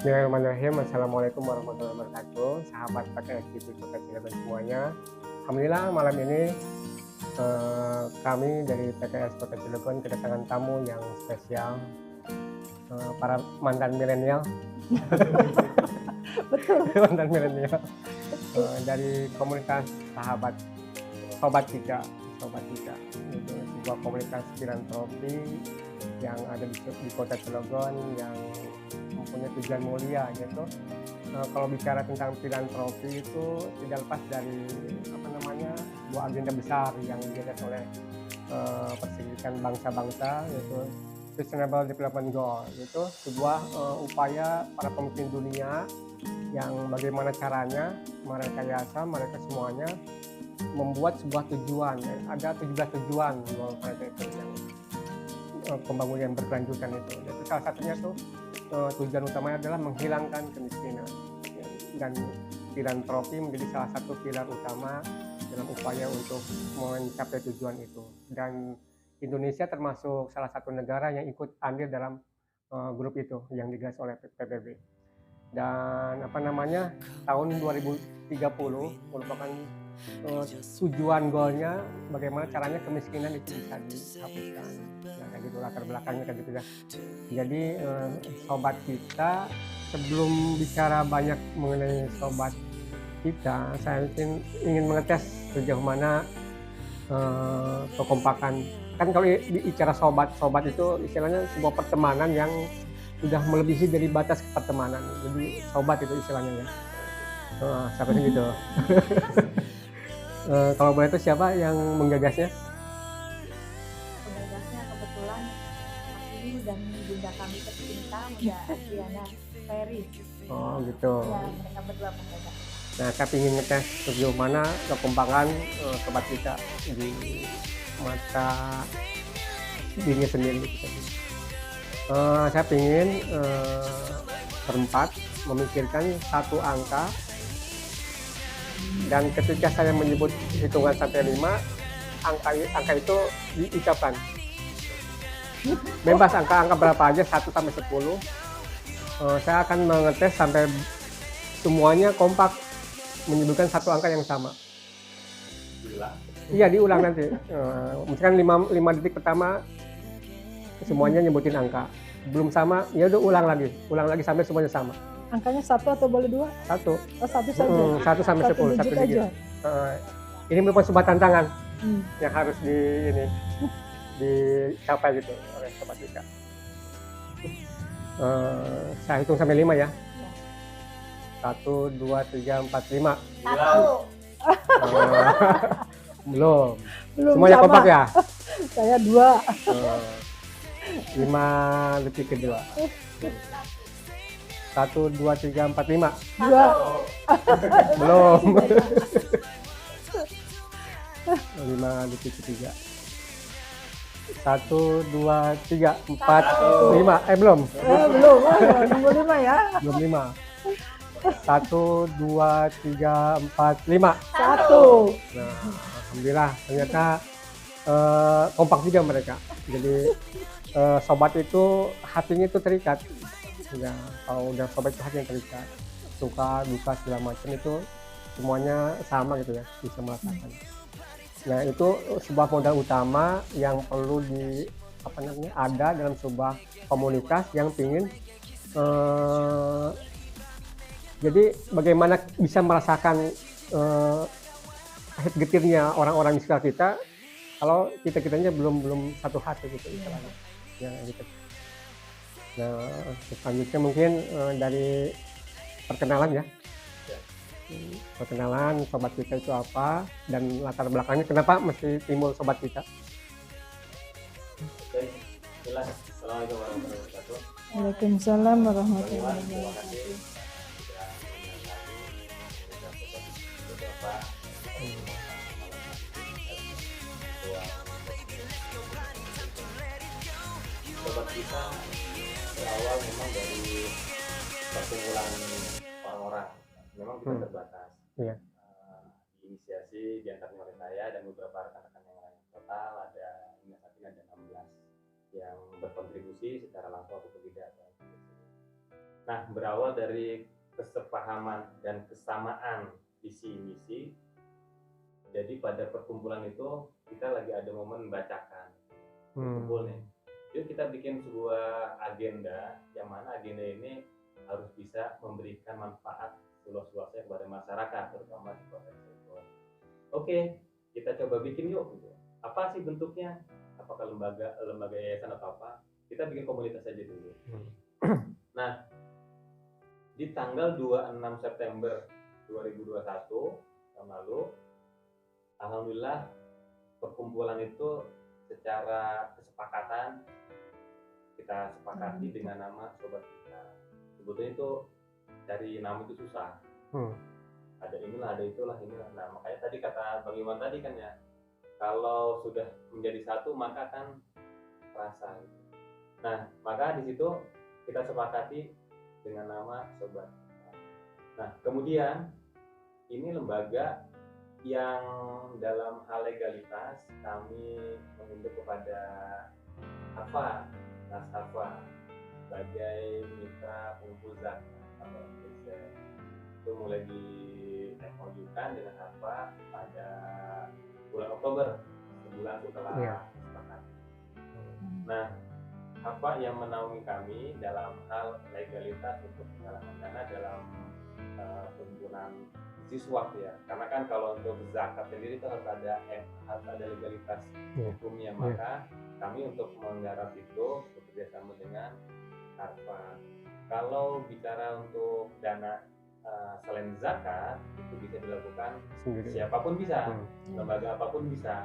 Bismillahirrahmanirrahim. Assalamualaikum warahmatullahi wabarakatuh. Sahabat PKS TV Kota Cilegon semuanya. Alhamdulillah malam ini kami dari PKS Kota Cilegon kedatangan tamu yang spesial, para mantan milenial. Betul. Mantan milenial dari komunitas sahabat sobat kita. Itu sebuah komunitas filantropi yang ada di Kota Cilegon yang mempunyai tujuan mulia gitu. Kalau bicara tentang filantropi itu tidak lepas dari sebuah agenda besar yang digagas oleh Perserikatan Bangsa-Bangsa, yaitu Sustainable Development Goal. Itu sebuah upaya para pemimpin dunia yang bagaimana caranya mereka semuanya membuat sebuah tujuan. Ada 17 tujuan goal mereka itu yang pembangunan yang berkelanjutan itu. Jadi salah satunya tuh tujuan utamanya adalah menghilangkan kemiskinan, dan filantropi menjadi salah satu pilar utama dalam upaya untuk mencapai tujuan itu. Dan Indonesia termasuk salah satu negara yang ikut andil dalam grup itu yang digagas oleh PBB. Dan tahun 2030 merupakan tujuan goalnya bagaimana caranya kemiskinan itu bisa dihapuskan. Nah, kayak gitu latar belakangnya kayak gitu ya. Jadi sobat kita, sebelum bicara banyak mengenai sobat kita, saya ingin mengetes sejauh mana kekompakan. Kan kalau bicara sobat itu istilahnya sebuah pertemanan yang sudah melebihi dari batas pertemanan. Jadi sobat itu istilahnya ya. Sampai gitu. Kalau boleh itu siapa yang menggagasnya? Penggagasnya kebetulan Mas Ini dan bunda kami tercinta, Bunda Adriana Ferry. Oh gitu. Ya, mereka berdua penggagas. Nah, saya ingin ngetes sejauh mana kekompakan sobat kita di mata dirinya sendiri. Saya ingin berempat memikirkan satu angka, dan ketika saya menyebut hitungan sampai 5, angka itu diucapkan. Bebas angka berapa aja, 1 sampai 10. Saya akan mengetes sampai semuanya kompak menyebutkan satu angka yang sama. Iya, diulang nanti. Misalkan 5 detik pertama semuanya nyebutin angka. Belum sama, ya udah ulang lagi sampai semuanya sama. Angkanya 1 atau boleh 2? 1. Oh, 1 saja. 1 sampai 10, digit 1 digit. aja. Ini merupakan sebuah tantangan yang harus dicapai gitu oleh sobat kita. Saya hitung sampai 5 ya. 1, 2, 3, 4, 5. 1. Belum sama. Semuanya kompak ya. Saya 2. 5 detik kedua. 1, 2, 3, 4, 5. 2. Belum. 5 detik ketiga. 1, 2, 3, 4, 5. Belum. Belum. Nomor 5 ya. Belum 5. 1, 2, 3, 4, 5. 1. Nah, alhamdulillah ternyata kompak juga mereka. Jadi sobat itu hatinya itu terikat. Ya, kalau udah sobat itu hatinya terikat. Suka, duka segala macam itu semuanya sama gitu ya, bisa merasakan. Nah, itu sebuah modal utama yang perlu ada dalam sebuah komunitas yang ingin jadi bagaimana bisa merasakan getirnya orang-orang di sekitar kita kalau kita-kitanya belum satu hati gitu istilahnya. Ya, gitu. Nah, selanjutnya mungkin dari perkenalan ya. Perkenalan sobat kita itu apa dan latar belakangnya kenapa mesti timbul sobat kita. Oke, jelas. Assalamualaikum warahmatullahi wabarakatuh. Waalaikumsalam warahmatullahi wabarakatuh. Sobat kita berawal memang dari perkumpulan orang-orang. Memang kita terbatas. Iya. Inisiasi diantaranya oleh saya dan beberapa rekan-rekan yang lain. Total ada 16 yang berkontribusi secara langsung ataupun tidak. Nah, berawal dari kesepahaman dan kesamaan visi misi, jadi pada perkumpulan itu kita lagi ada momen membacakan kumpul nih. Yuk kita bikin sebuah agenda, yang mana agenda ini harus bisa memberikan manfaat seluas-luasnya kepada masyarakat, terutama di kota Cirebon. Oke, kita coba bikin yuk. Gitu. Apa sih bentuknya? Apakah lembaga yayasan atau apa? Kita bikin komunitas aja dulu. Nah, di tanggal 26 September 2021 tahun lalu, alhamdulillah perkumpulan itu secara kesepakatan kita sepakati dengan nama Sobat Kita. Sebetulnya itu cari nama itu susah. Ada inilah, ada itulah, inilah. Nah, makanya tadi kata Bang Iwan tadi kan ya, kalau sudah menjadi satu maka kan terasa. Nah, maka di situ kita sepakati dengan nama Sobat Kita. Nah, kemudian ini lembaga yang dalam hal legalitas kami mengimbau kepada Nashafa sebagai mitra pengumpul zakat atau Indonesia. Itu mulai di-MOU-kan dengan Hafa pada bulan Oktober, sebulan setelah sepakati. Nah, Hafa yang menaungi kami dalam hal legalitas untuk penggalangan dana dalam penggunaan siswa ya, karena kan kalau untuk zakat sendiri itu harus ada legalitas hukumnya. Maka kami untuk menggarap itu bekerjasama dengan Hafa. Kalau bicara untuk dana selain zakat itu bisa dilakukan sendiri. Siapapun bisa, lembaga apapun bisa,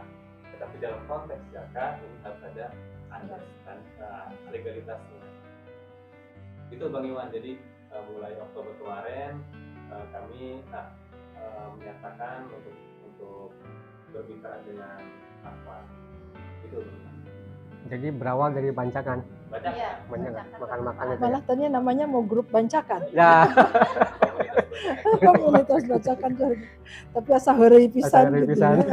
tetapi dalam konteks zakat ini harus ada legalitasnya. Itu Bang Iwan. Jadi mulai Oktober kemarin kami menyatakan untuk bermitra dengan apa itu. Jadi berawal dari bancakan. Iya, Makan-makan itu. Malah tadi namanya mau grup bancakan. Ya. Komunitas bancakan tapi asa heureuy pisan gitu. Jadi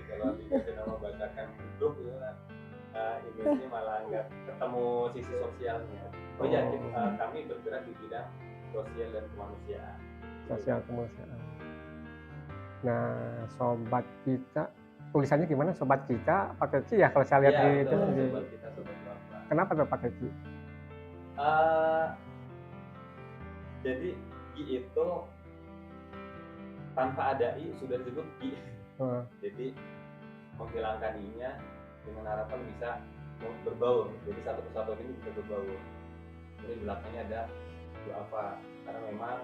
kalau dikasih nama bancakan grup ini malah nggak ketemu sisi sosialnya. Oh ya, kami bergerak di bidang sosial dan kemanusiaan. Sosial kemanusiaan. Nah, Sobat Kita, tulisannya gimana? Sobat Kita pakai C ya kalau saya lihat di itu. Sobat Kita, Sobat Bapak. Kenapa tuh pakai C? Jadi I itu tanpa ada I sudah disebut I. Jadi menghilangkan I-nya dengan harapan bisa berbaur. Jadi satu kesatuan ini bisa berbaur. Jadi belakangnya ada apa? Karena memang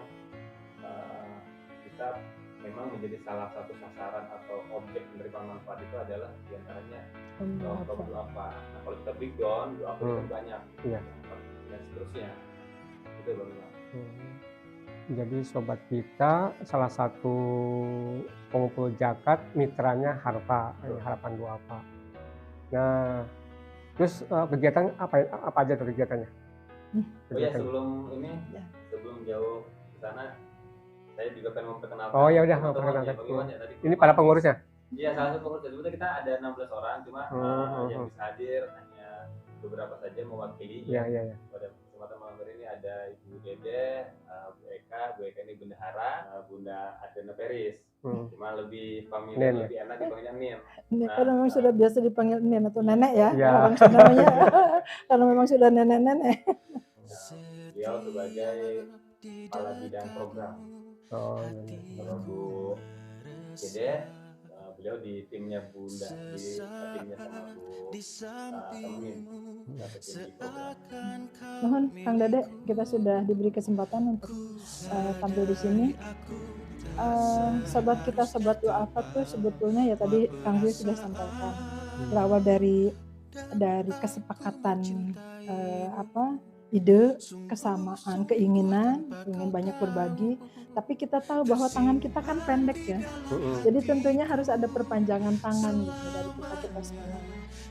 kita memang menjadi salah satu sasaran atau objek menerima manfaat itu adalah diantaranya doa apa. Nah, kalau kita breakdown doa apa itu banyak, dan seterusnya. Itu bagaimana? Jadi Sobat Kita salah satu pengumpul zakat, mitranya Harpa, Harapan Duafa. Nah, terus kegiatan apa aja tuh kegiatannya? Oh ya, sebelum jauh ke sana, saya juga pengen memperkenalkan. Oh ya udah, memperkenalkan. Ini para pengurusnya? Iya, salah satu pengurusnya. Sebetulnya kita ada 16 orang, cuma yang bisa hadir hanya beberapa saja mewakili. Iya. Pada kesempatan malam hari ini ada Ibu Dede, Bu Eka ini bendahara, Bunda Adena Peris. Cuma lebih familiar, lebih enak dipanggilnya Nin. Karena memang sudah biasa dipanggil Nin atau nenek ya, orang namanya. Karena memang sudah nenek-nenek. Beliau sebagai kepala bidang program. Kalau Bu Dede, beliau di timnya Bunda, di timnya sama Bu Temin. Mohon Kang Dede, kita sudah diberi kesempatan untuk tampil di sini. Sobat Kita, Sobat Duafa tuh sebetulnya ya tadi Kang Rio sudah sampaikan berawal dari kesepakatan ide, kesamaan, keinginan, ingin banyak berbagi, tapi kita tahu bahwa tangan kita kan pendek ya. Jadi tentunya harus ada perpanjangan tangan gitu dari kita semua.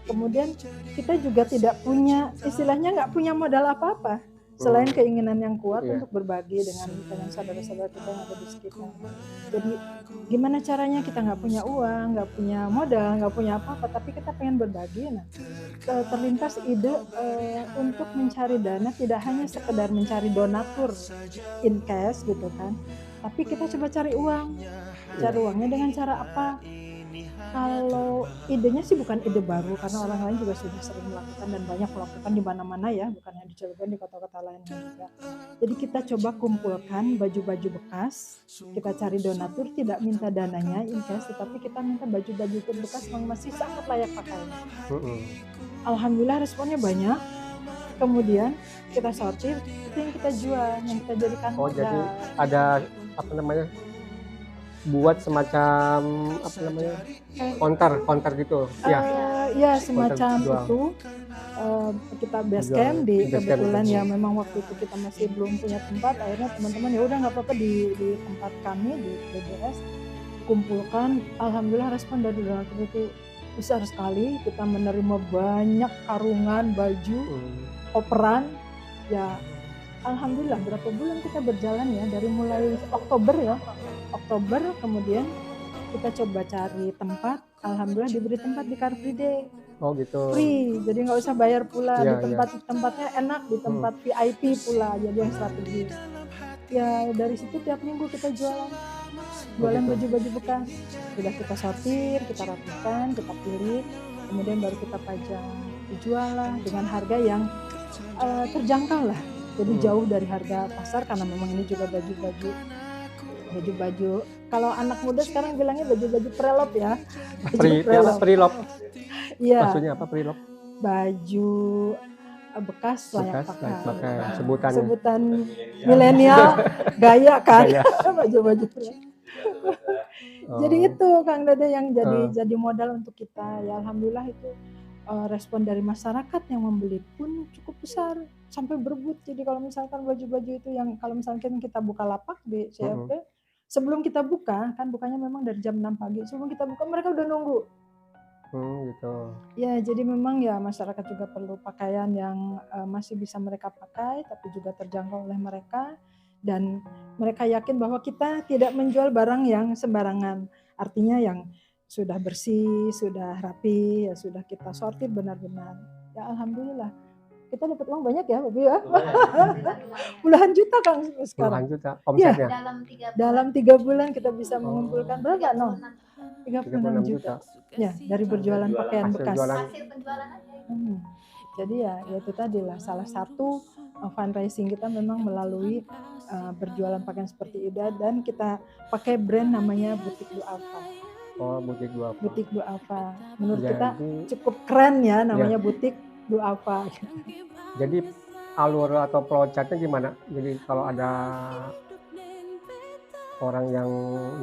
Kemudian kita juga tidak punya, istilahnya nggak punya modal apa-apa selain keinginan yang kuat untuk berbagi dengan saudara-saudara kita yang ada di sekitar. Jadi gimana caranya, kita nggak punya uang, nggak punya modal, nggak punya apa-apa, tapi kita pengen berbagi. Nah, terlintas ide untuk mencari dana, tidak hanya sekedar mencari donatur in cash gitu kan, tapi kita coba cari uang. Cari uangnya dengan cara apa? Kalau idenya sih bukan ide baru, karena orang lain juga sudah sering melakukan dan banyak melakukan di mana-mana ya, bukan hanya di Cilegon, di kota-kota lain juga. Jadi kita coba kumpulkan baju-baju bekas, kita cari donatur, tidak minta dananya in cash, tetapi kita minta baju-baju bekas yang masih sangat layak pakai. Alhamdulillah responnya banyak. Kemudian kita sortir, itu yang kita jual, yang kita jadikan Oh, jadi ada apa namanya? Buat semacam apa namanya? Counter gitu. Ya. Ya semacam jual. itu. Kita base Jual. camp di Base camp kebetulan itu. ya memang waktu itu kita masih belum punya tempat, akhirnya teman-teman ya udah nggak apa-apa di tempat kami di BBS kumpulkan. Alhamdulillah respon dari donatur itu besar sekali, kita menerima banyak karungan baju operan ya. Alhamdulillah berapa bulan kita berjalan ya, dari mulai Oktober kemudian kita coba cari tempat, alhamdulillah diberi tempat di Car Free Day. Oh gitu. Free, jadi nggak usah bayar pula. Iya, Di tempatnya enak, di tempat VIP pula, jadi yang strategis. Ya dari situ tiap minggu kita jualan baju-baju bekas. Sudah kita sortir, kita rapikan, kita pilih, kemudian baru kita pajang, dijual lah dengan harga yang terjangkau lah. Jadi jauh dari harga pasar, karena memang ini juga baju-baju. Kalau anak muda sekarang bilangnya baju-baju prelop ya. Prelop. Iya. Maksudnya apa prelop? Baju bekas layak pakai. Sebutan milenial gaya kan. Baju-baju prelop. Jadi itu Kang Dede yang jadi modal untuk kita. Ya alhamdulillah itu respon dari masyarakat yang membeli pun cukup besar sampai berebut. Jadi kalau misalkan baju-baju itu yang kalau misalkan kita buka lapak di CFP, sebelum kita buka, kan bukanya memang dari jam 6 pagi. Sebelum kita buka mereka udah nunggu. Gitu. Ya, jadi memang ya masyarakat juga perlu pakaian yang masih bisa mereka pakai tapi juga terjangkau oleh mereka, dan mereka yakin bahwa kita tidak menjual barang yang sembarangan. Artinya yang sudah bersih, sudah rapi, ya sudah kita sortir benar-benar. Ya alhamdulillah. Kita dapat uang banyak ya, Bapak ya. Puluhan juta Kang sekarang. Puluhan juta omsetnya. Dalam 3 bulan kita bisa mengumpulkan berapa? 36 juta. Ya, dari berjualan pakaian bekas. Hasil penjualan aja. Jadi ya itu tadilah salah satu fundraising kita memang melalui berjualan pakaian seperti Ida, dan kita pakai brand namanya Butik Duafa. Oh, Butik Duafa. Butik Duafa. Menurut kita cukup keren ya namanya Butik Duafa. Jadi alur atau flowchartnya gimana? Jadi kalau ada orang yang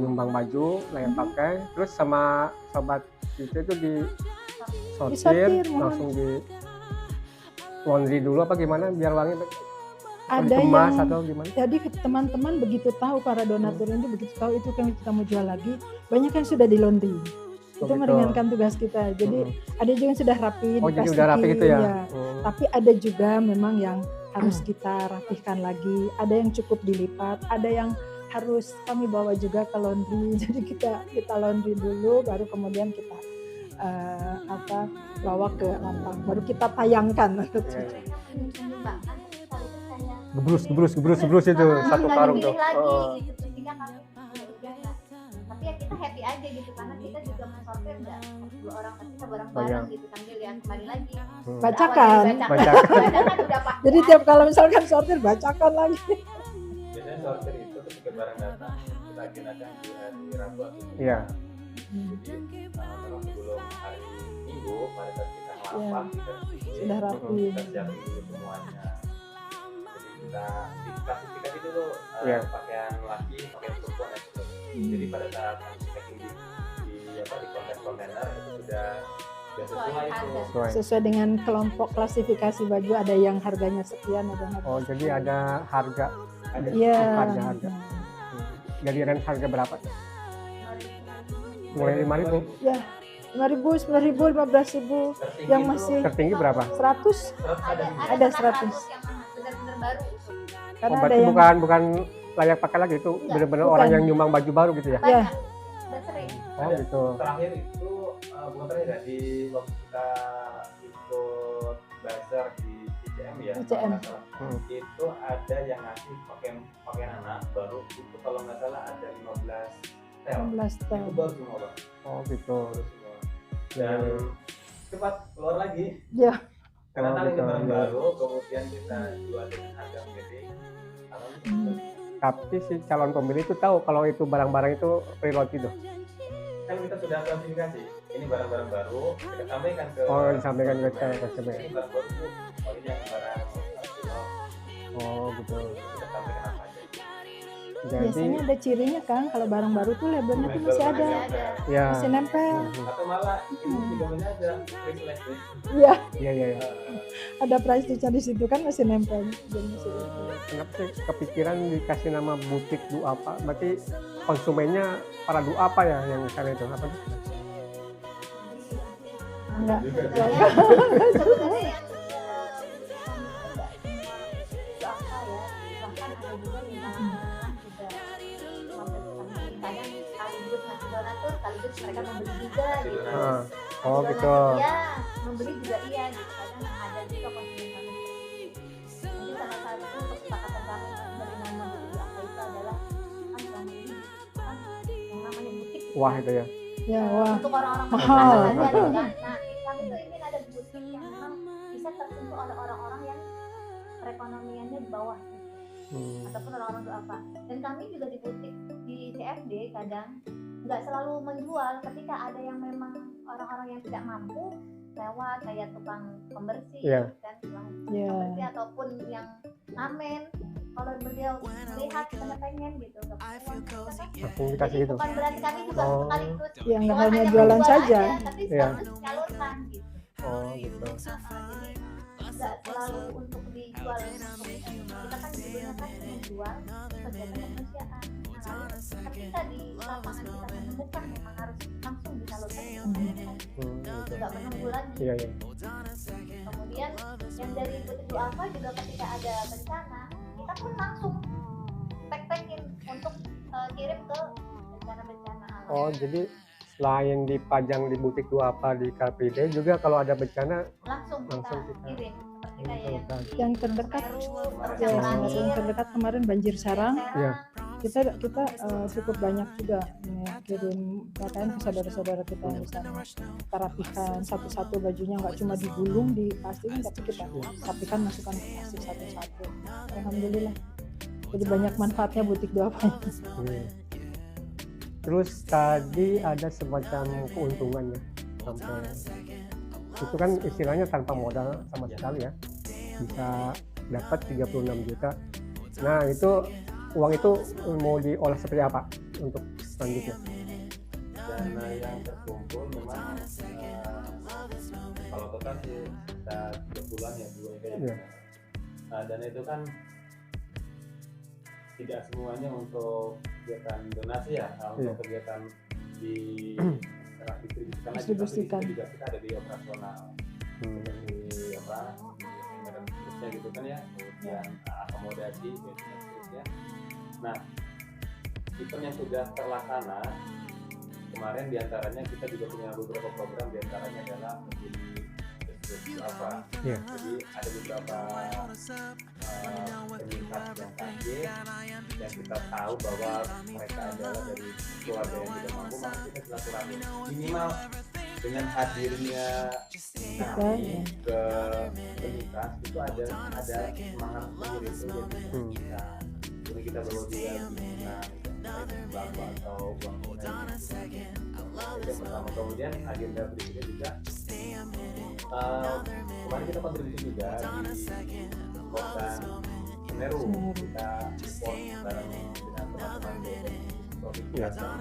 nyumbang baju layak pakai, terus sama sobat itu di sortir, langsung di laundry dulu apa gimana biar wangi? Ada dikemas yang atau gimana? jadi teman-teman begitu tahu, para donatur ini begitu tahu itu yang kita mau jual lagi, banyak yang sudah di laundry. Itu meringankan tugas kita. Jadi ada juga yang sudah rapi, jadi udah rapi gitu ya. Tapi ada juga memang yang harus kita rapihkan lagi. Ada yang cukup dilipat, ada yang harus kami bawa juga ke laundry. Jadi kita laundry dulu, baru kemudian kita bawa ke lampang, baru kita tayangkan. Gebrus itu satu karung tuh. Tapi ya kita happy aja gitu, karena kita juga mensortir enggak 2 orang, tapi kita bareng-bareng gitu sambil lihat kembali lagi. Bacakan. Jadi tiap kalau misalkan sortir bacakan lagi. Biasanya sortir itu ketika barang datang kita agendakan di hari Rabu atau Iya. Jadi memang sebelum hari Minggu pada saat kita ngelapak kita sudah rapi. Kita siapin dulu semuanya. Jadi kita klasifikasi dulu pakaian laki, pakaian perempuan itu. Jadi pada saat packing di kontainer itu sudah sesuai itu. Sesuai dengan kelompok klasifikasi baju, ada yang harganya sekian, ada yang harga. Oh, jadi ada harga. Iya. Harga. Jadi range harga berapa? Mulai 5.000. Ya, 5.000, 9.000, 15.000. Yang masih tertinggi berapa? 100. Ada 100. Benar-benar baru. Karena berarti ada yang bukan layak pakai lagi, itu benar-benar orang yang nyumbang baju baru gitu ya? Iya. Udah sering. Oh gitu. Terakhir itu bukan terakhir ya, di waktu kita ikut buzzer di ICM ya, ICM. kalau nggak salah. Hmm. Itu ada yang ngasih pakaian anak baru itu kalau nggak salah ada 15 tel. 16 Itu tahun. baru semua Bang, Oh gitu. baru semua. Dan cepat keluar lagi. Ya. Karena Oh, ini gitu. barang baru, kemudian kita jual dengan harga gede. Tapi si calon pembeli itu tahu kalau itu barang-barang itu pre-load gitu. Kan kita sudah klasifikasi, ini barang-barang baru, kita sampaikan ke Oh, disampaikan ke customer. ini barang baru tuh, oh ini yang barang original, Oh gitu. kita sampaikan apa aja. Jadi Biasanya ada cirinya kan, kalau barang baru tuh labelnya tuh masih ada, ya. masih nempel. Atau malah ini juga ada privilege deh. Iya, Iya iya. Ya. ada price tag di situ kan masih nempel. Jadi masih nempel. Kenapa sih kepikiran dikasih nama butik Duapa? Berarti konsumennya para Duapa ya yang sana itu apa? Enggak. Juga Ya, sih. sebenarnya yang apa ya, bahkan ada juga yang juga kadang sekaligus ngasih donatur, sekaligus mereka membeli juga gitu. Ah. Oh Ngasih gitu. donatur iya, membeli juga iya gitu. Kadang ada juga konsumen kami. Jadi salah satu kesepakatan kami dari nama butik apa itu adalah kan selama ini kan yang namanya butik Wah itu ya. Ya, wah. untuk orang-orang Mahal. berpenghasilan saja gitu kan. Nah, kami tuh ingin ada butik yang memang bisa tersentuh oleh orang-orang yang perekonomiannya di bawah gitu. Ataupun orang-orang itu apa. Dan kami juga di butik di CFD kadang nggak selalu menjual ketika ada yang memang orang-orang yang tidak mampu lewat kayak tukang pembersih Iya. kan tukang Ya. pembersih ataupun yang ngamen kalau beliau lihat karena pengen gitu Langsung dikasih jadi gitu. bukan berarti kami juga Oh. sekaligus Ya, nggak bukan hanya hanya jualan menjual saja. aja, tapi Iya. sekaligus menyalurkan gitu. Oh gitu. Jadi nggak selalu untuk dijual kita kan judulnya kan menjual kegiatan kemanusiaan. Nah, lalu ketika di lapangan kita menemukan memang harus langsung disalurkan Gitu. nggak menunggu lagi. Iya iya. Kemudian yang dari butik apa juga ketika ada bencana kita pun langsung pack-packin untuk kirim ke bencana-bencana alam. Oh jadi selain dipajang di butik Duapa di Car Free Day juga kalau ada bencana langsung langsung kita kita kirim seperti kayak langsung yang Yang terdekat. Semeru, terus Ya, yang yang terakhir terdekat kemarin banjir Sarang. Iya. Kita cukup banyak juga ini, kirim pakaian ke saudara-saudara kita yang di sana. Kita rapikan satu-satu bajunya, nggak cuma digulung di plastik, tapi kita rapikan masukkan ke plastik satu-satu. Alhamdulillah. Jadi banyak manfaatnya butik Duapa. Iya. Terus tadi ada semacam keuntungan ya sampai itu kan istilahnya tanpa modal sama sekali ya bisa dapat 36 juta. Nah itu uang itu mau diolah seperti apa untuk selanjutnya? Dana yang terkumpul memang kalau total sih kita 3 bulan ya dua kayak Iya. dana itu kan tidak semuanya untuk kegiatan donasi ya, untuk Iya. kegiatan di distribusikan lagi, tapi Distribusikan. juga kita ada di operasional seperti apa dan seterusnya gitu kan ya, kemudian akomodasi dan seterusnya. Nah, event yang sudah terlaksana kemarin diantaranya kita juga punya beberapa program, diantaranya adalah menjadi apa. Iya. Jadi ada beberapa penyintas yang sakit yang kita tahu bahwa mereka adalah dari keluarga yang tidak mampu, maka kita silaturahmi minimal dengan hadirnya kami ke penyintas itu ada semangat sendiri itu jadi kita bawa juga bisa bangku atau uang tunai itu yang pertama. Kemudian agenda berikutnya juga kemarin kita kontribusi juga di kota Semeru, kita support bareng dengan teman-teman dari provinsi Jateng.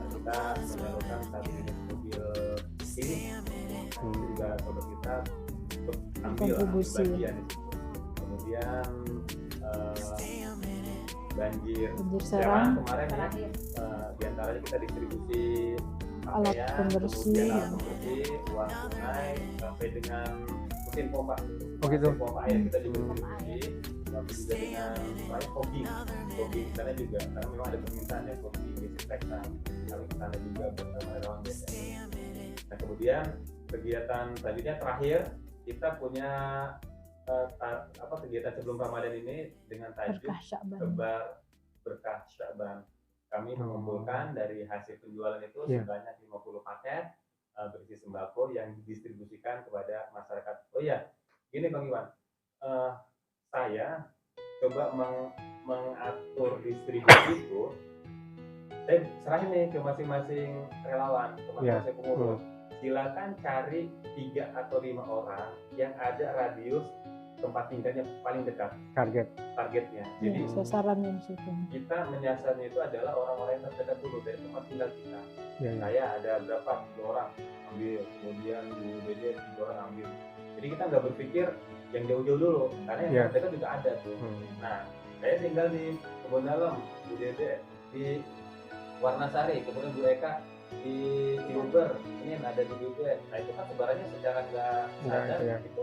Kita menyalurkan 1 unit mobil ini juga saudara kita untuk ambil Kontribusi. bagian di situ. Kemudian banjir Serang. kemarin ya, terakhir. diantaranya kita distribusi Alat pakaian, pembersih. kemudian alat pembersih, uang tunai sampai dengan mesin pompa. Oh gitu. Mesin pompa air kita juga distribusi, lalu juga dengan fogging di sana juga karena memang ada permintaan ya fogging disinfektan. Kami ke sana juga bersama relawan BSN. Nah kemudian kegiatan selanjutnya terakhir kita punya kegiatan sebelum Ramadan ini dengan tajuk Berkah Sya'ban. Tebar Berkah Sya'ban. Kami mengumpulkan dari hasil penjualan itu sebanyak 50 paket berisi sembako yang didistribusikan kepada masyarakat. Oh iya, gini Bang Iwan, saya coba mengatur distribusi itu. Saya serahin nih ke masing-masing relawan, ke masing-masing pengurus. Silakan cari 3 atau 5 orang yang ada radius tempat tinggalnya paling dekat. Targetnya. Jadi sasarannya situ. kita menyasarnya itu adalah orang-orang yang terdekat dulu dari tempat tinggal kita. Saya ada berapa 3 orang ambil, kemudian Bu Dede 3 orang ambil. Jadi kita nggak berpikir yang jauh-jauh dulu, karena yang terdekat juga ada tuh. Nah, saya tinggal di Kebun Dalam, Bu Dede di Warnasari, kemudian Bu Eka di Ciuber, ini ada di Ciuber. Nah itu kan sebarannya secara nggak sadar itu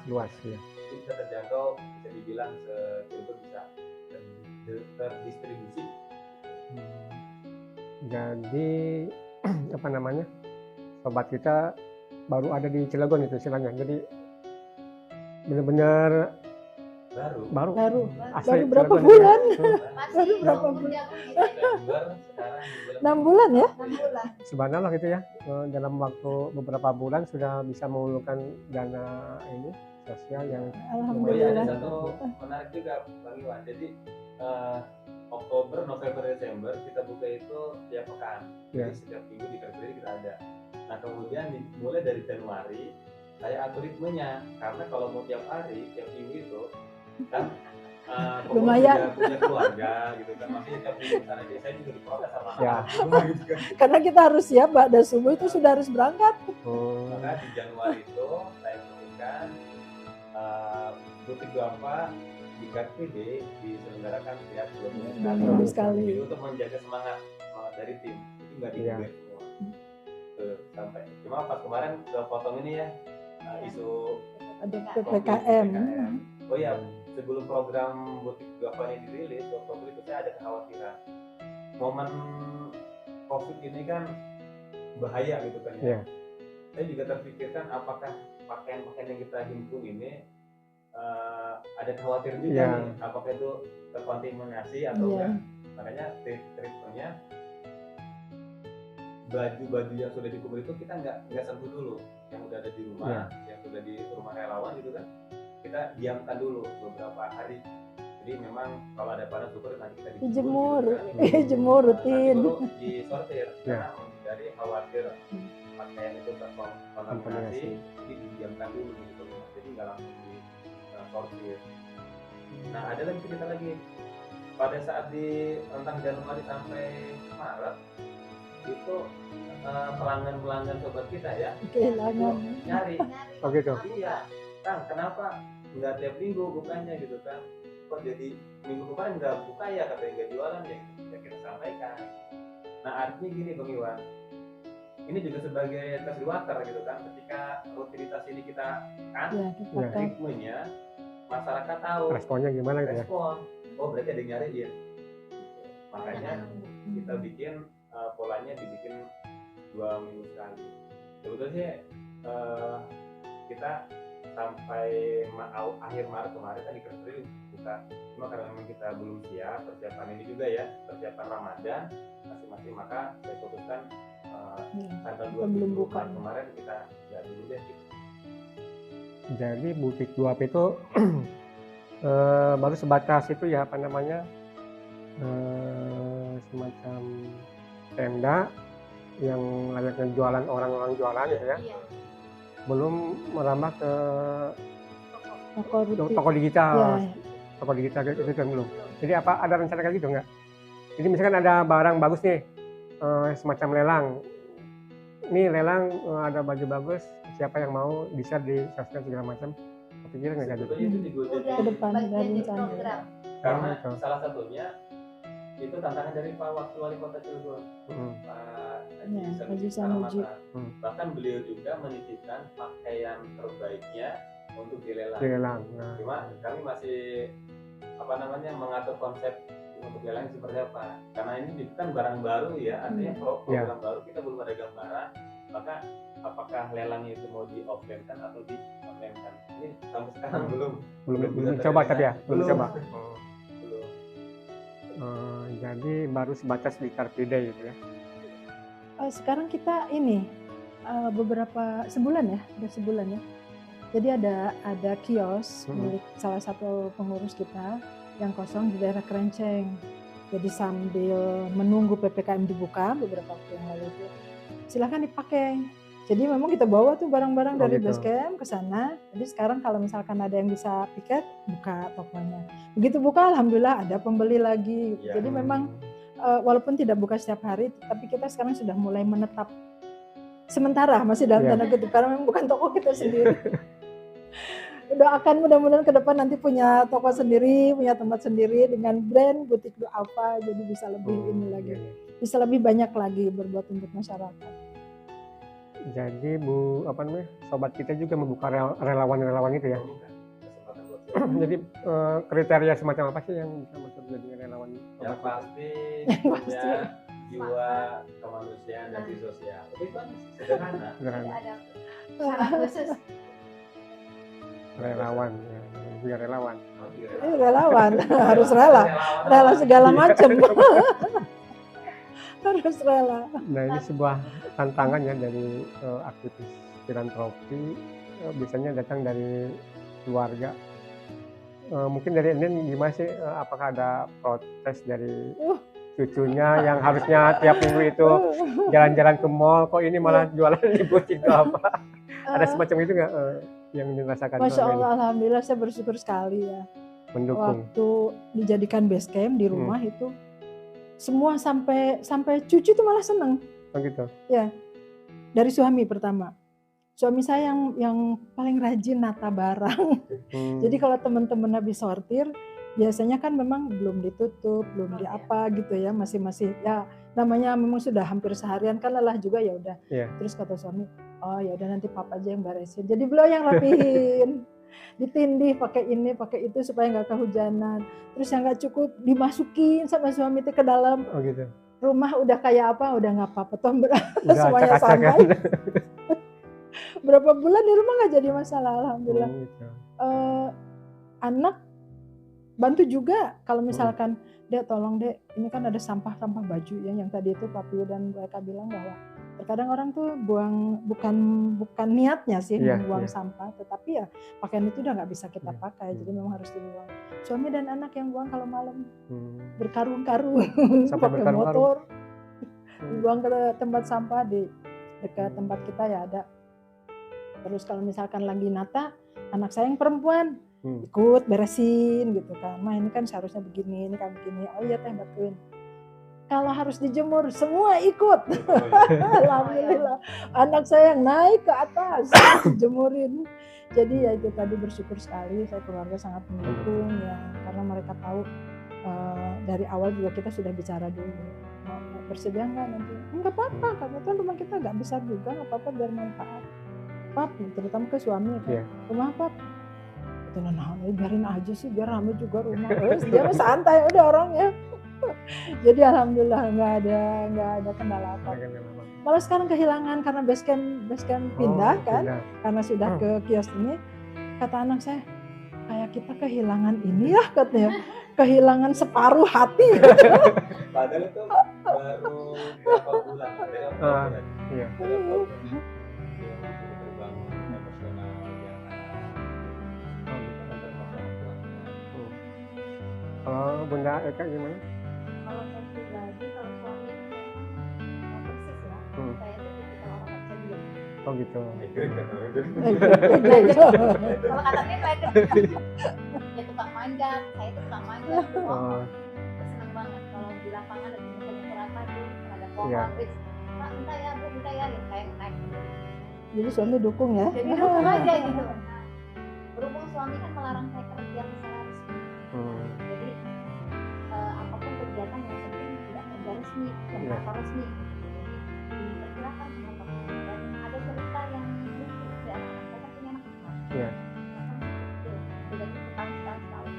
luas ya. Itu bisa terjangkau, bisa dibilang se-Ciuber bisa terdistribusi. Jadi apa namanya, sobat kita baru ada di Cilegon itu istilahnya. Jadi benar-benar baru berapa bulan? Masih berapa bulan? 6 bulan ya? 6 bulan. Subhanallah gitu ya, dalam waktu beberapa bulan sudah bisa mengumpulkan dana ini sosial yang Alhamdulillah. Ada satu menarik juga Bang Iwan. Jadi Oktober, November, Desember kita buka itu tiap pekan. Jadi setiap minggu di Car Free Day kita ada. Nah kemudian mulai dari Januari saya atur ritmenya, karena kalau mau tiap hari, tiap minggu itu kan lumayan punya keluarga gitu kan, masih tiap minggu sana saya juga diprotes sama anak gitu kan. karena kita harus siap pada subuh itu sudah harus berangkat. Maka di Januari itu saya putuskan butik apa di Car Free Day diselenggarakan setiap 2 minggu sekali. Jadi untuk menjaga semangat dari tim, itu nggak dibuat semua. Sampai cuma pas kemarin kepotong ini ya isu ada PPKM. Oh ya, sebelum program butik Gavan ini dirilis, Oktober itu saya ada kekhawatiran. Momen COVID ini kan bahaya gitu kan ya. Saya juga terpikirkan apakah pakaian-pakaian yang kita himpun ini ada kekhawatiran juga nih, apakah itu terkontaminasi atau enggak. Makanya treatmentnya baju-baju yang sudah dikubur itu kita nggak sentuh dulu, yang udah ada di rumah, yang sudah di rumah relawan gitu kan, kita diamkan dulu beberapa hari. Jadi memang kalau ada panas super nanti kita dijemur, gitu kan. jemur rutin. Nanti baru disortir karena menghindari khawatir pakaian itu terkontaminasi, jadi didiamkan dulu gitu, jadi nggak langsung disortir. Nah ada lagi cerita lagi pada saat di rentang Januari sampai Maret itu pelanggan sobat kita ya kehilangan nyari. Oh gitu. Iya, Kang, kenapa nggak tiap minggu bukanya gitu kan? Kok jadi minggu kemarin nggak buka ya, katanya nggak jualan ya? Ya kita sampaikan. Nah artinya gini Bang Iwan, ini juga sebagai tes di water gitu kan, ketika rutinitas ini kita ritmenya, masyarakat tahu responnya gimana gitu ya. Oh berarti ada yang nyariin. Makanya kita bikin polanya dibikin 2 minggu sekali. Sebetulnya kita sampai akhir Maret kemarin kan di Car Free Day buka, cuma karena memang kita belum siap persiapan ini juga ya, persiapan Ramadan masing-masing, maka saya putuskan tanggal 20 Maret kemarin kita nggak dulu deh gitu. Jadi butik 2P itu baru sebatas itu ya, apa namanya, semacam tenda yang layaknya jualan orang-orang jualan ya. Belum merambah ke toko digital. Toko digital itu kan belum. Jadi apa ada rencana kayak gitu nggak? Jadi misalkan ada barang bagus nih, semacam lelang. Ini lelang ada baju bagus, siapa yang mau bisa di sosmed segala macam. Kepikiran nggak gitu? Ke depan ada rencana. Karena salah satunya itu tantangan dari Pak Wakil Wali Kota Cilegon, Pak Haji Samuji. Bahkan beliau juga menitipkan pakaian terbaiknya untuk dilelang. Cuma kami masih mengatur konsep untuk lelang seperti apa. Karena ini kan barang baru ya, artinya program baru, kita belum ada gambaran, maka apakah lelangnya itu mau di offline-kan atau di online-kan? Ini sampai sekarang belum belum coba tapi ya belum coba. belum. Jadi baru sebatas di Car Free Day gitu ya. Sekarang kita ini beberapa sebulan ya, udah sebulan ya. Jadi ada kios milik salah satu pengurus kita yang kosong di daerah Kerenceng. Jadi sambil menunggu PPKM dibuka beberapa waktu yang lalu itu, silakan dipakai. Jadi memang kita bawa tuh barang-barang dari gitu. base camp ke sana. Jadi sekarang kalau misalkan ada yang bisa piket, buka tokonya. Begitu buka, alhamdulillah ada pembeli lagi. Ya. Jadi memang walaupun tidak buka setiap hari, tapi kita sekarang sudah mulai menetap sementara, masih dalam tanda kutip, karena memang bukan toko kita sendiri. Doakan mudah-mudahan ke depan nanti punya toko sendiri, punya tempat sendiri dengan brand butik apa, jadi bisa lebih ini lagi, bisa lebih banyak lagi berbuat untuk masyarakat. Jadi sobat kita juga membuka relawan-relawan itu ya. Jadi kriteria semacam apa sih yang bisa masuk jadi relawan? Yang pasti punya jiwa kemanusiaan dan sosial. Itu kan sederhana. Ada syarat khusus. Relawan, ya, juga relawan. Relawan harus rela segala macam. Harus rela. Nah ini sebuah tantangan ya dari aktivis filantropi, biasanya datang dari keluarga. Mungkin dari ini gimana sih, apakah ada protes dari cucunya yang harusnya tiap minggu itu jalan-jalan ke mall, kok ini malah jualan di butik apa? Ada semacam itu nggak yang dirasakan? Masya Allah, alhamdulillah saya bersyukur sekali ya. Mendukung. Waktu dijadikan base camp di rumah itu, semua sampai cucu tuh malah seneng. Oh gitu. Ya, dari suami pertama. Suami saya yang paling rajin nata barang. Jadi kalau teman-teman habis sortir, biasanya kan memang belum ditutup, belum di apa gitu ya, masih ya namanya memang sudah hampir seharian kan lelah juga ya udah. Terus kata suami, oh ya udah nanti papa aja yang beresin. Jadi beliau yang rapihin, ditindih pakai ini pakai itu supaya nggak kehujanan. Terus yang nggak cukup dimasukin sama suami itu ke dalam. Oh gitu. Rumah udah kayak apa, udah nggak apa-apa, toh semuanya santai. Berapa bulan di rumah nggak jadi masalah, alhamdulillah. Gitu. Anak bantu juga kalau misalkan, Dek tolong Dek, ini kan ada sampah-sampah baju ya, yang tadi itu Papi dan mereka bilang bahwa terkadang orang tuh bukan niatnya sih membuang sampah, tetapi ya pakaian itu udah nggak bisa kita pakai, jadi memang harus dibuang. Suami dan anak yang buang kalau malam berkarung-karung pakai motor, buang ke tempat sampah di dekat tempat kita ya ada. Terus kalau misalkan lagi nata, anak saya yang perempuan ikut beresin gitu kan. Mah ini kan seharusnya begini, ini kan begini. Oh iya teh bantuin. Kalau harus dijemur semua ikut. Alhamdulillah. Anak saya yang naik ke atas jemurin. Jadi ya itu tadi bersyukur sekali, saya keluarga sangat mendukung ya, karena mereka tahu dari awal juga kita sudah bicara dulu. Bersedia nggak nanti? Enggak apa-apa, karena kan rumah kita nggak besar juga, nggak apa-apa biar manfaat. Pap, terutama ke suami kan, rumah Pap, itu biarin aja sih, biar rame juga rumah. Dia mah santai udah orangnya. Jadi alhamdulillah nggak ada kendala apa. Malah sekarang kehilangan karena base camp pindah kan, karena sudah ke kios ini. Kata anak saya, kayak kita kehilangan ini ya katanya, kehilangan separuh hati. Padahal itu baru berapa bulan? Iya. Kalau Bunda Eka gimana? Kalau saya pribadi, kalau suami memang persis ya, saya tuh tipikal orang nggak bisa diam. Oh gitu. Kalau katanya saya ya tukang manjat, saya itu tukang manjat. Seneng banget kalau di lapangan ada teman-teman apa tuh, ada pohon, Pak minta ya Bu, minta ya, saya naik. Jadi suami dukung ya? Jadi dukung aja gitu. Nah, berhubung suami kan melarang saya kerja secara resmi. Jadi apapun kegiatan yang penting tidak kerja resmi, yang kantor resmi. Diperkirakan sama Pak. Dan ada cerita yang lucu di anak-anak saya punya anak empat. Jadi setahun.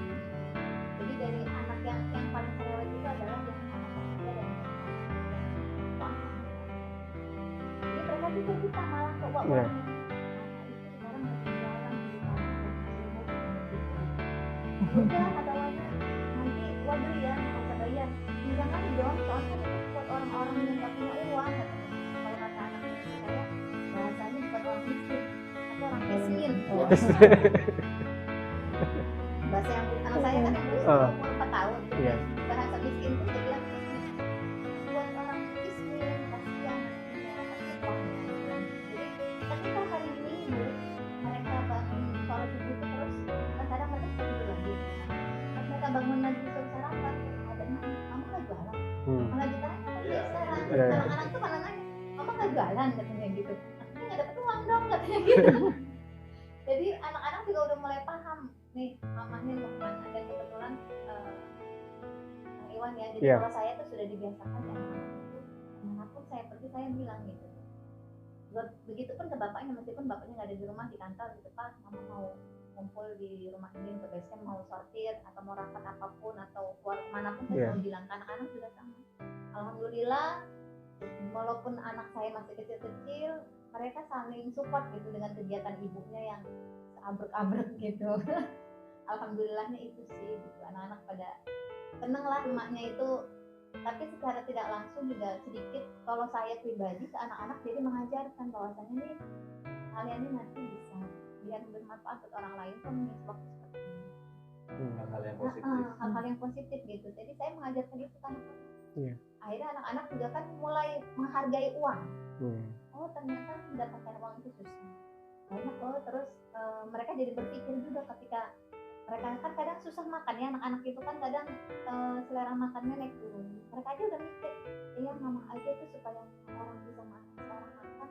Jadi dari anak yang paling cerewet itu adalah yang anak ketiga dan juga bisa malah coba Iya. orang itu sekarang lagi jualan di udah kata Wana nanti waduh ya nggak usah bayar jangan dong soalnya itu buat orang-orang yang nggak punya uang katanya. Kalau kata anak itu saya bahasanya bukan orang miskin atau orang miskin bahasa yang anak saya kan yang berusia 24 tahun Iya. bahasa miskin itu dia bilang miskin buat orang miskin kasihan ya kasih uangnya gitu kan. Jadi ketika hari ini Bu, mereka bangun sholat subuh itu terus kadang mereka suka tidur lagi pas mereka bangun lagi terus sarapan ada mama nggak jualan malah ditanya Iya. sekarang Iya. anak-anak tuh malah nanya mama nggak jualan katanya gitu aku nggak dapet uang dong katanya gitu. Jadi anak-anak juga udah mulai paham nih mamanya mau kemana dan kebetulan Kang Iwan ya jadi Iya. kalau saya tuh sudah dibiasakan ya anak-anak itu kemanapun saya pergi saya bilang gitu begitupun ke bapaknya meskipun bapaknya nggak ada di rumah di kantor gitu Pak mama mau kumpul di rumah ini ke basecamp mau sortir atau mau rapat apapun atau keluar kemanapun saya Iya. selalu bilang ke anak-anak juga sama alhamdulillah walaupun anak saya masih kecil-kecil mereka saling support gitu dengan kegiatan ibunya yang abrek-abrek gitu alhamdulillahnya itu sih gitu. Anak-anak pada seneng lah emaknya itu tapi secara tidak langsung juga sedikit kalau saya pribadi ke anak-anak jadi mengajarkan bahwasannya nih kalian ini nanti bisa biar bermanfaat buat orang lain tuh waktu seperti ini hal-hal yang positif. hal-hal yang positif gitu jadi saya mengajarkan itu kan Iya. akhirnya anak-anak juga kan mulai menghargai uang Hmm. oh ternyata mendapatkan uang itu susah banyak terus mereka jadi berpikir juga ketika mereka kan kadang susah makan ya anak-anak itu kan kadang selera makannya naik turun mereka aja udah mikir iya mama aja tuh supaya orang bisa makan seorang makan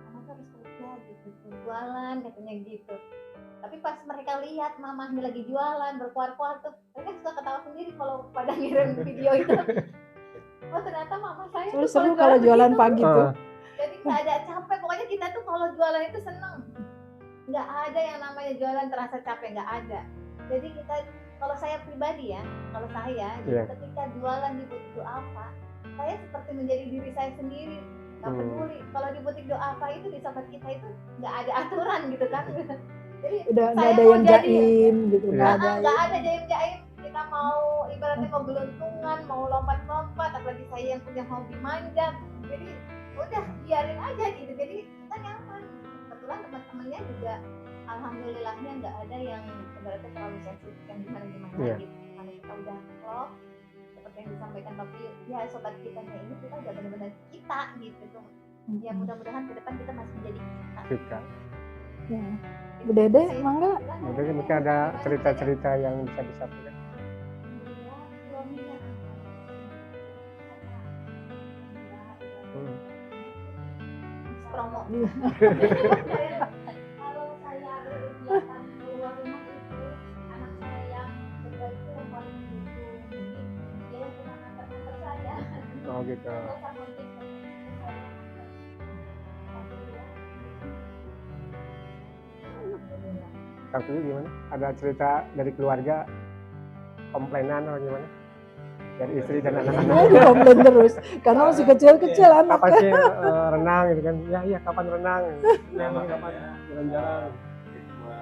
mama tuh harus kerja gitu jualan katanya gitu tapi pas mereka lihat mamahnya lagi jualan berkuar-kuar tuh mereka suka ketawa sendiri kalau pada ngirim video itu oh ternyata mama saya tuh Seru kalau jualan begitu. pagi tuh. Jadi nggak ada capek pokoknya kita tuh kalau jualan itu seneng nggak ada yang namanya jualan terasa capek nggak ada jadi kita kalau saya pribadi ya kalau saya jadi ketika jualan di butik Do'afa saya seperti menjadi diri saya sendiri nggak peduli kalau di butik Do'afa itu di sobat kita itu nggak ada aturan gitu kan jadi Udah nggak saya ada mau yang jadi- jaim gitu, nggak ada. nggak ada jaim-jaim kita mau ibaratnya mau geluntungan mau lompat-lompat apalagi saya yang punya hobi manjat jadi udah biarin aja gitu jadi kita nyaman kebetulan teman-temannya juga alhamdulillahnya nggak ada yang ibaratnya terlalu sensitif yang gimana-gimana Iya. gitu karena kita udah klop seperti yang disampaikan tapi ya sobat kita kayak ini kita udah benar-benar kita gitu tuh ya mudah-mudahan ke depan kita masih menjadi kita Kita. Ya. Bu Dede, mangga. Mungkin mungkin ada cerita-cerita yang bisa disampaikan. Alhamdulillah, suaminya promo kalau saya ada kegiatan keluar rumah itu anak saya yang kedua itu yang paling butuh jadi dia yang cuma nganter-nganter saya Oh gitu. saya sama tim saya nganter. Alhamdulillah. Alhamdulillah. Kang Tuju gimana? Ada cerita dari keluarga komplainan atau gimana? Dari istri dan anak-anak. Ya dikomplain terus karena masih kecil-kecil anak. Kapan sih renang gitu kan? Ya iya kapan renang? Nah, Kapan makanya jalan-jalan? cuma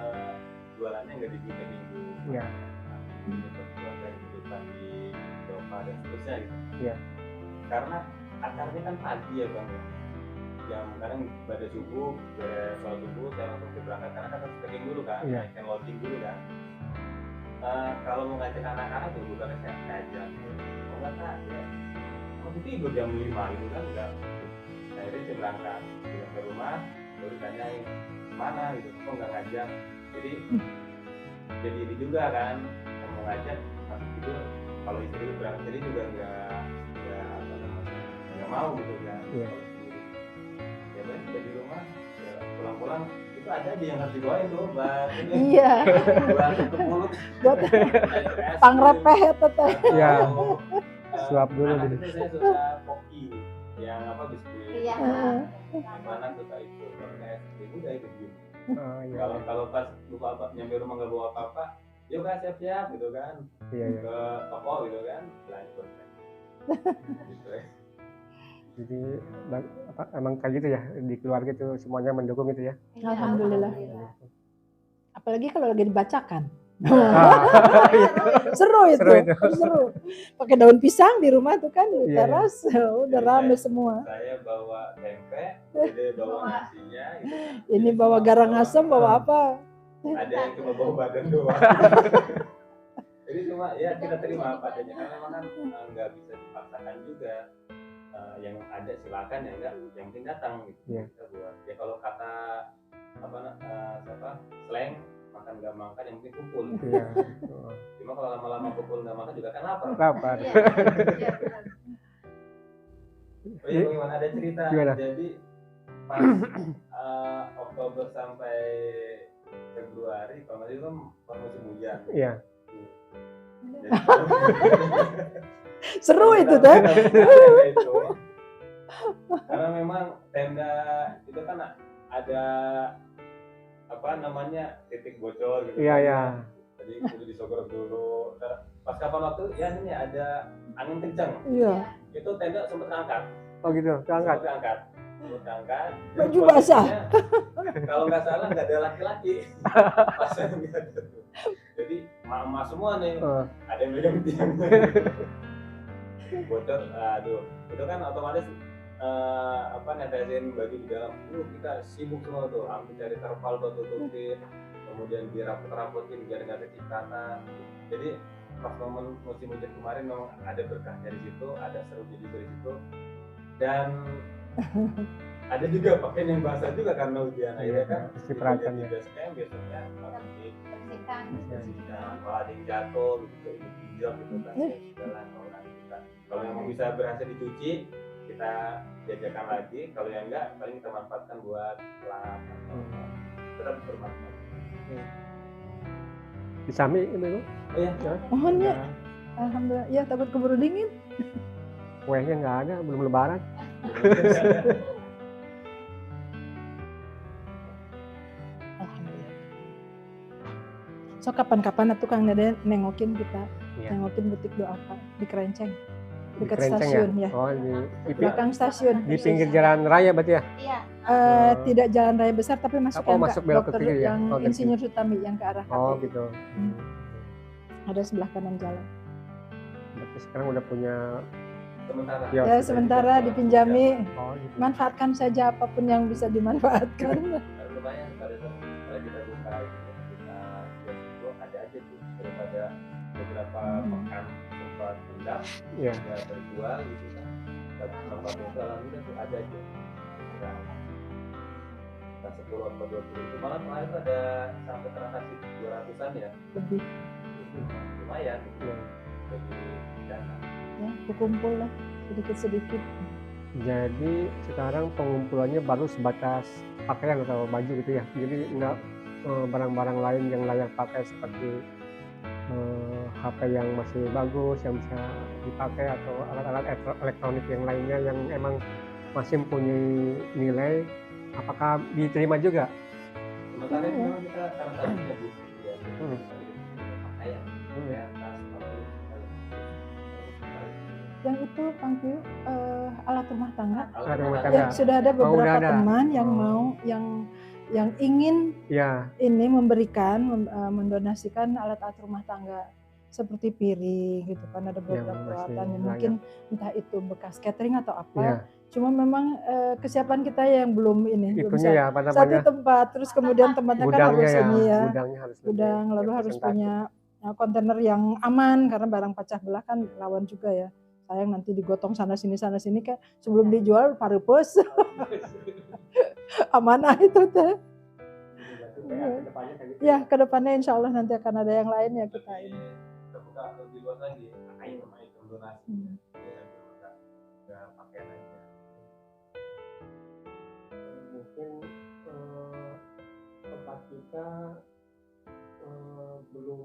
jualannya nggak di minggu Iya. keluarga kehidupan di Doha dan seterusnya gitu. Iya. Karena akarnya kan pagi ya bang jam kadang pada subuh beres sholat subuh saya langsung berangkat karena kan harus packing dulu kan Iya. naikkan loading dulu kan. Kalau mau ngajak anak-anak tuh bukan saya ngajak mau nggak kak ya mau tidur jam 5 gitu kan enggak akhirnya saya berangkat pulang ke rumah baru tanyain mana gitu kok nggak ngajak jadi ini juga kan mau ngajak masih tidur kalau istri berangkat jadi juga nggak mau gitu kan Iya. kalau sendiri ya kan di rumah ya pulang-pulang itu ada aja yang harus didoain tuh buat ini Iya, buat tutup mulut buat pangrepeh ya teteh. Iya. Suap dulu anak gitu. itu saya suka koki yang apa biskuit Iya. mana suka itu kalau saya ibu udah ikut gitu Oh iya. kalau pas lupa apa nyampe rumah nggak bawa apa-apa yuk kan siap-siap gitu kan Iya iya. ke toko gitu kan belanja gitu ya Jadi emang kayak gitu ya di keluarga itu semuanya mendukung gitu ya. Alhamdulillah. Apalagi kalau lagi dibacakan. Seru Seru itu. seru. Pakai daun pisang di rumah tuh kan di Iya. teras, udah rame semua. Saya bawa tempe, dia bawa nasinya gitu kan. Ini bawa garang asem, bawa apa? Ada yang cuma bawa badan doang. Jadi cuma ya kita terima apa adanya karena memang kan nggak bisa dipaksakan juga. Yang ada silakan, yang enggak yang penting datang gitu. Iya. Kita buat ya kalau kata slang makan nggak makan yang penting kumpul. Iya. Cuma kalau lama-lama kumpul nggak makan juga kan lapar. Lapar. Iya, benar. Oh iya, bagaimana ada cerita? Gimana? Jadi pas Oktober sampai Februari, kalau nggak itu kan musim hujan. Iya. Jadi, Seru itu tuh. itu. Karena memang tenda itu kan ada titik bocor gitu. Iya, iya. Jadi kudu disogor dulu. Pas kapan waktu ya ini ada angin kencang. Iya. Itu tenda sempat angkat. Oh gitu, keangkat. Sempat angkat. Baju basah. Kalau nggak salah nggak ada laki-laki. Pas nggak ada tuh. Jadi mama semua nih. Ada yang megang tiang. Bocor, aduh. Itu kan otomatis netesin baju di dalam. Kita sibuk semua tuh, ambil cari terpal buat tutupin, kemudian diraput-raputin biar nggak kecipratan. Jadi pas momen musim hujan kemarin memang ada berkah dari situ, ada seru jadi dari situ, dan ada juga pakaian yang basah juga karena hujan. Akhirnya kan Kecipratan ya. Biasanya Bersihkan. kalau ada yang jatuh gitu, ini pinjol gitu kan, segala kita. Kalau yang bisa berhasil dicuci, kita jajakan lagi. Kalau yang enggak, paling kita manfaatkan buat lap atau tetap bermanfaat. Disami ini Bu. Oh iya, Mohon ya. Alhamdulillah. Ya takut keburu dingin. Kuenya nggak ada, belum lebaran. Alhamdulillah. So kapan-kapan atuh Kang Dede nengokin kita, Iya. nengokin butik doa apa di Kerenceng, Di dekat Kerenceng stasiun ya. Oh, di Belakang stasiun. di pinggir jalan raya berarti ya? Iya. Tidak jalan raya besar tapi masuk yang masuk ke belok ke dokter kiri ya? yang Oh, ke Insinyur Sutami yang ke arah Oh KP. gitu. Ada sebelah kanan jalan. Berarti sekarang udah punya sementara. kios. Ya sementara dipinjami. Oh gitu. Manfaatkan saja apapun yang bisa dimanfaatkan. Lumayan pada saat kita buka kita itu ada aja tuh daripada beberapa pekan sempat rendah Iya. ya terjual gitu kan. Tapi tempatnya itu alhamdulillah tuh ada aja. Kita 10 atau 20 itu malah kemarin tuh ada sampai transaksi 200-an ya. Lebih Lumayan gitu. Iya. Jadi dana. ya, kumpul lah sedikit-sedikit. Jadi sekarang pengumpulannya baru sebatas pakaian atau baju gitu ya. Jadi enggak barang-barang lain yang layak pakai seperti HP yang masih bagus yang bisa dipakai atau alat-alat elektronik yang lainnya yang emang masih mempunyai nilai, apakah diterima juga? Sementara itu memang kita karena tadi punya bukti ya. Pakaian, Hmm. ya, tas, sepatu, Yang itu Kang Piu, alat rumah tangga. Alat rumah Ya, tangga. sudah ada beberapa udah ada. teman yang Oh. mau yang ingin Ya, ini memberikan mendonasikan alat-alat rumah tangga seperti piring gitu kan, ada beberapa masih peralatan yang layak. mungkin entah itu bekas catering atau apa. ya. Cuma memang kesiapan kita yang belum ini belum Itunya ya apa satu namanya? tempat, terus kemudian tempatnya kan Gudangnya harus ya. ini ya. Gudangnya harus lebih Gudang lalu harus representatif. punya kontainer yang aman karena barang pecah belah kan lawan juga ya. Sayang nanti digotong sana sini kayak sebelum dijual parepes. Amanah itu teh. Ya, kedepannya insya Allah nanti akan ada yang lain ya kita ini. terbuka lebih luas lagi item donasi ya nggak pakaian aja. Mungkin tempat kita belum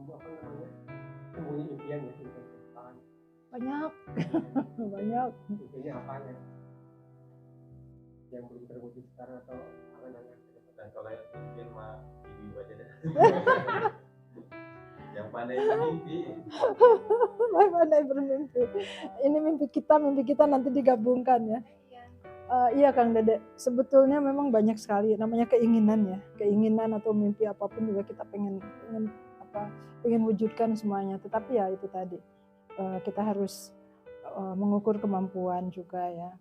sembunyi impian ya untuk depan. Banyak, banyak. Impiannya apa ya? Yang belum terwujud sekarang atau angan-angan ke depan. Dan kalau yang mungkin mah ibu aja deh. Yang pandai mimpi. Pandai bermimpi. Ini mimpi kita nanti digabungkan ya. Iya Kang Dede, sebetulnya memang banyak sekali namanya keinginan ya, keinginan atau mimpi apapun juga kita pengen wujudkan semuanya. Tetapi ya itu tadi, kita harus mengukur kemampuan juga ya.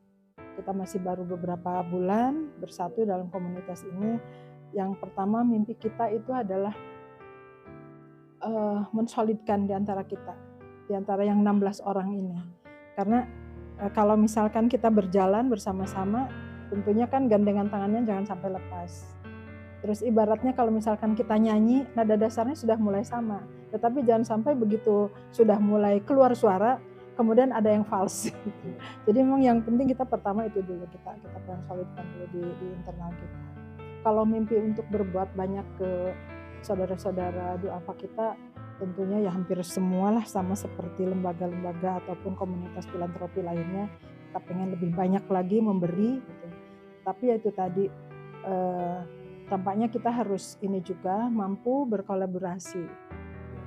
Kita masih baru beberapa bulan bersatu dalam komunitas ini. Yang pertama mimpi kita itu adalah mensolidkan di antara kita, di antara yang 16 orang ini. Karena kalau misalkan kita berjalan bersama-sama, tentunya kan gandengan tangannya jangan sampai lepas. Terus ibaratnya kalau misalkan kita nyanyi, nada dasarnya sudah mulai sama. Tetapi jangan sampai begitu sudah mulai keluar suara, kemudian ada yang false. Jadi memang yang penting kita pertama itu dulu, kita solidkan dulu di internal kita. Kalau mimpi untuk berbuat banyak ke saudara-saudara duafa kita, tentunya ya hampir semualah sama seperti lembaga-lembaga ataupun komunitas filantropi lainnya, kita pengen lebih banyak lagi memberi gitu. Tapi ya itu tadi, tampaknya kita harus ini juga mampu berkolaborasi.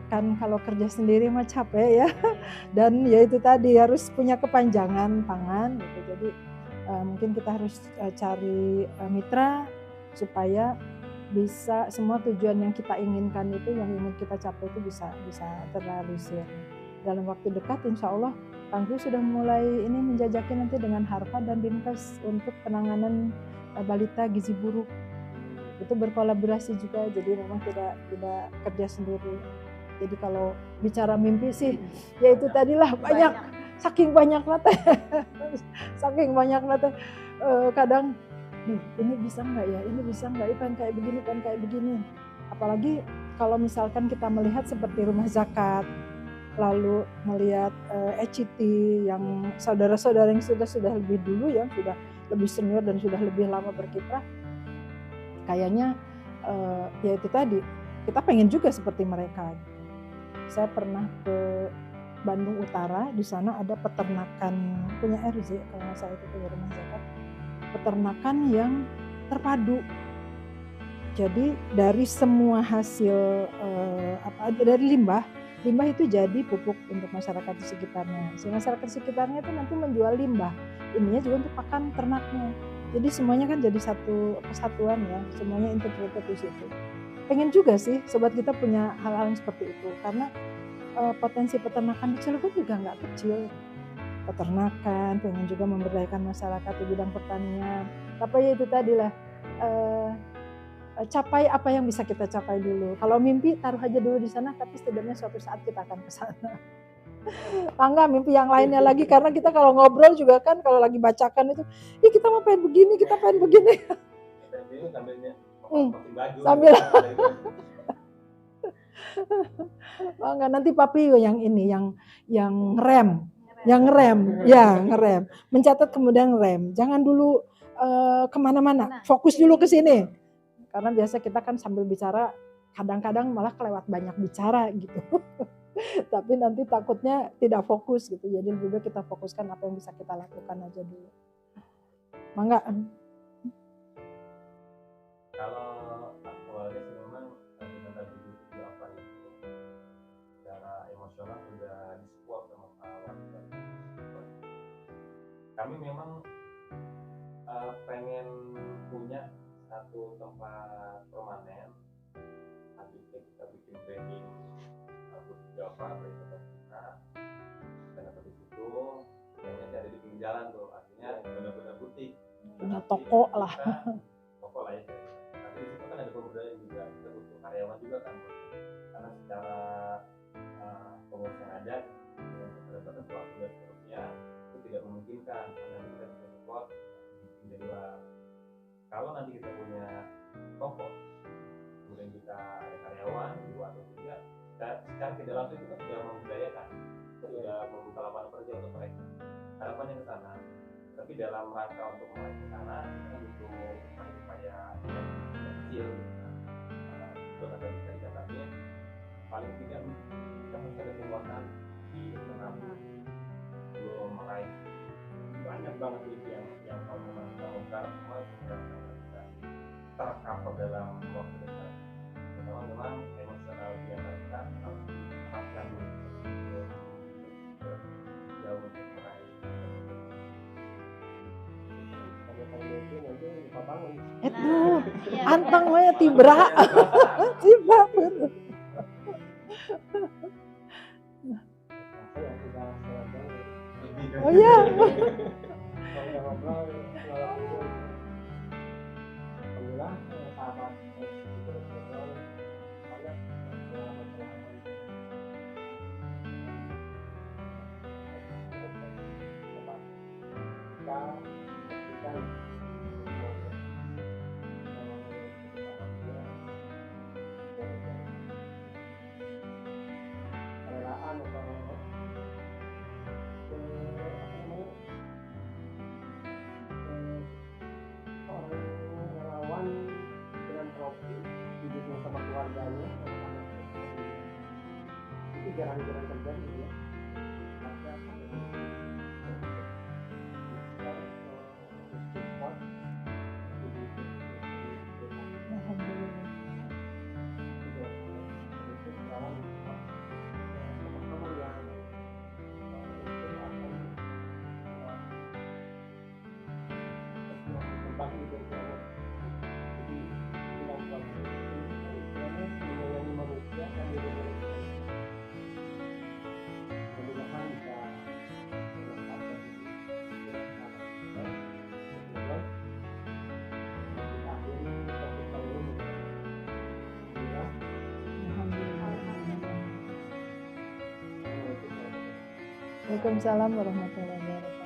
Kan kalau kerja sendiri mah capek ya, dan ya itu tadi harus punya kepanjangan tangan gitu. Jadi mungkin kita harus cari mitra supaya bisa semua tujuan yang kita inginkan itu, yang ingin kita capai itu bisa terrealisir. Dalam waktu dekat insya Allah Kang Kris sudah mulai ini menjajaki nanti dengan Harpa dan Dinkes untuk penanganan balita gizi buruk. Itu berkolaborasi juga, jadi memang tidak kerja sendiri. Jadi kalau bicara mimpi sih ya itu tadilah banyak. Saking banyak teh kadang ini bisa nggak ya, ini bisa nggak, pengen kayak begini. Apalagi kalau misalkan kita melihat seperti rumah zakat, lalu melihat ECT yang saudara-saudara yang sudah lebih dulu, yang sudah lebih senior dan sudah lebih lama berkiprah, kayaknya ya itu tadi, kita pengen juga seperti mereka. Saya pernah ke Bandung Utara, di sana ada peternakan punya RZ, kalau saya itu punya rumah zakat, peternakan yang terpadu. Jadi dari semua hasil dari limbah itu jadi pupuk untuk masyarakat di sekitarnya. Si masyarakat sekitarnya itu nanti menjual limbah, ininya juga untuk pakan ternaknya. Jadi semuanya kan jadi satu kesatuan ya, semuanya integrated di situ. Pengen juga sih sobat kita punya hal-hal yang seperti itu, karena potensi peternakan di Cilegon juga nggak kecil. Peternakan, pengen juga memberdayakan masyarakat di bidang pertanian. Tapi ya itu tadilah, capai apa yang bisa kita capai dulu. Kalau mimpi taruh aja dulu di sana, tapi setidaknya suatu saat kita akan ke sana. Enggak mimpi yang lainnya lagi, karena kita kalau ngobrol juga kan kalau lagi bacakan itu, kita mau pengen begini, kita pengen begini. Sambil enggak, nanti papi yang ini yang ngerem, mencatat kemudian ngerem. Jangan dulu kemana-mana, fokus dulu ke sini. Karena biasa kita kan sambil bicara, kadang-kadang malah kelewat banyak bicara gitu. Tapi nanti takutnya tidak fokus gitu. Jadi lebih baik kita fokuskan apa yang bisa kita lakukan aja dulu. Mangga. Kalau awalnya sih memang dengan tadi itu apa itu secara emosional sudah disupport sama kawan. Kami memang pengen punya satu tempat permanen. Nanti kita bikin training Java, dan di situ kayaknya ada di pinggir jalan tuh, artinya benar-benar butik. Punya toko lah. Toko lah ya. Tapi di situ kan ada pemberdayaan juga, kita butuh karyawan juga kan, karena secara pengurus yang ada dengan keterbatasan waktu dan seterusnya itu tidak memungkinkan karena kita bisa support di luar. Kalau nanti kita punya toko, kemudian kita ada karyawan dua atau tiga, secara tidak langsung itu kan sudah memberdayakan, sudah membuka lapangan kerja untuk mereka. Harapannya ke sana. Tapi dalam rangka untuk mulai ke sana, kita butuh upaya yang kecil. Itu ada bisa dikatakan paling tidak kita harus ada penguatan di internal. Belum meraih banyak banget yang kalau memang kita ungkap semua sudah bisa tercover dalam waktu dekat. Pertama memang emosional yang kita harus diterapkan jauh untuk meraih. Itu Iya, anteng we tibra. Tibra bener. Oh iya. Alhamdulillah sahabat itu ngobrol banyak pengalaman-pengalaman kita kerelaan atau orang relawan dengan trofi hidupnya sama keluarganya sama anaknya itu jarang-jarang terjadi ya. Maka support Alhamdulillah. teman-teman yang berbagi dari Allah. Jadi kita menyayangi manusia dan diri manusia. Mudah-mudahan bisa menempatkan Waalaikumsalam warahmatullahi wabarakatuh.